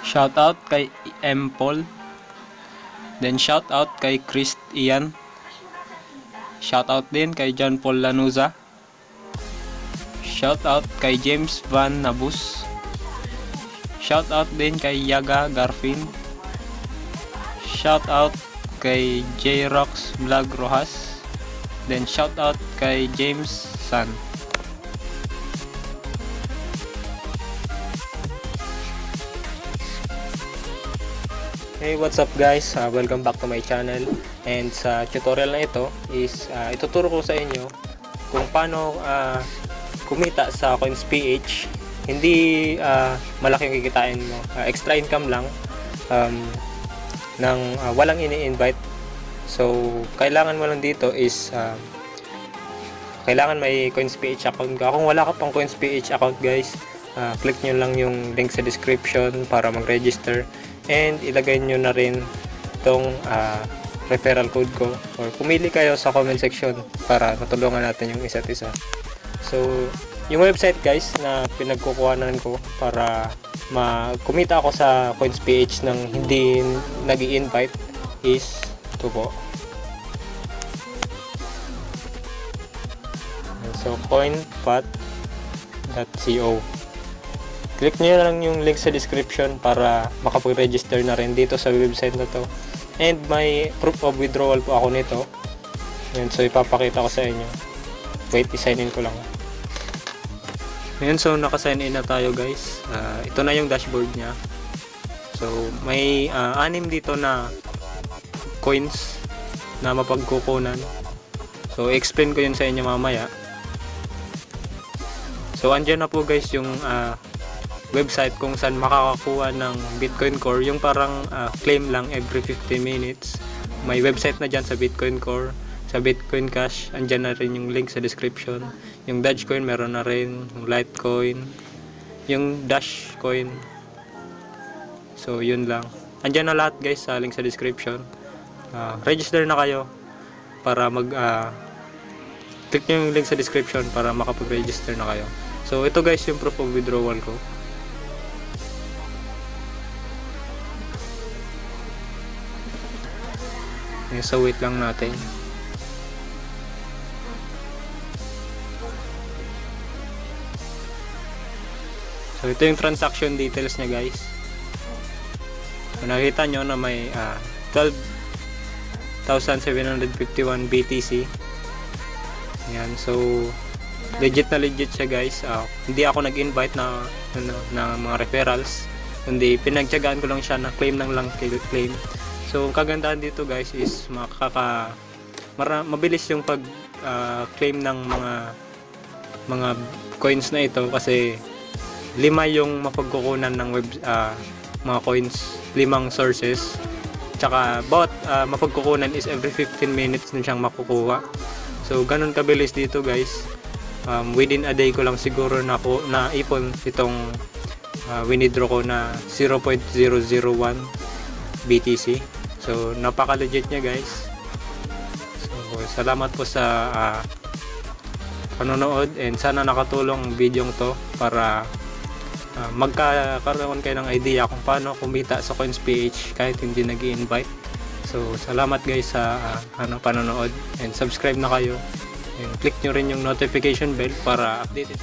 Shout out kay M. Paul. Then shout out kay Chris Ian. Shout out din kay John Paul Lanuza. Shout out kay James Van Nabus. Shout out din kay Yaga Garfin. Shout out kay J-Rox Vlog Rojas. Then shout out kay James San. Hey, what's up guys? Welcome back to my channel. And sa tutorial na ito is ituturo ko sa inyo kung paano kumita sa CoinsPH. Hindi malaki yung kikitain mo. Extra income lang ng walang ini-invite. So, kailangan mo lang dito is kailangan may CoinsPH account ka. Kung wala ka pang CoinsPH account guys, click nyo lang yung link sa description para mag-register. And ilagay nyo na rin itong referral code ko, or pumili kayo sa comment section para matulungan natin yung isa't isa. So, yung website guys na pinagkukuhanan ko para kumita ako sa CoinsPH ng hindi nag-i-invite is ito po. So, coinpat.co. Click nyo lang yung link sa description para makapag-register na rin dito sa website na to. And may proof of withdrawal po ako nito. Yan, so ipapakita ko sa inyo. Wait, i-sign in ko lang. Yan, so naka-sign in na tayo guys. Ito na yung dashboard niya. So may 6 dito na coins na mapagkukunan. So explain ko yun sa inyo mamaya. So andyan na po guys yung website kung saan makakakuha ng Bitcoin Core, yung parang claim lang every 15 minutes. May website na dyan sa Bitcoin Core, sa Bitcoin Cash, andyan na rin yung link sa description. Yung Dogecoin meron na rin, yung Litecoin, yung Dashcoin. So yun lang, andyan na lahat guys sa link sa description. Register na kayo para click nyo yung link sa description para makapag-register na kayo. So ito guys yung proof of withdrawal ko. So wait lang natin. So ito yung transaction details niya guys. So nakita nyo na may 12,751 BTC. Yan, so legit na legit siya guys. Hindi ako nag-invite na mga referrals, kundi pinagtiyagaan ko lang siya na claim nang lang claim. So kagandahan dito guys is mabilis yung pag claim ng mga coins na ito, kasi 5 yung mapagkukunan ng mga coins, 5 sources. Tsaka bawat mapagkukunan is every 15 minutes din siyang makukuha. So ganun kabilis dito guys. Within a day ko lang siguro na ipon itong winidraw ko na 0.001 BTC. So napaka-legit niya guys. So salamat po sa panonood, and sana nakatulong ang video to para magkakaroon kayo ng idea kung paano kumita sa CoinsPH kahit hindi nag-i-invite. So salamat guys sa panonood, and subscribe na kayo, and click nyo rin yung notification bell para updated.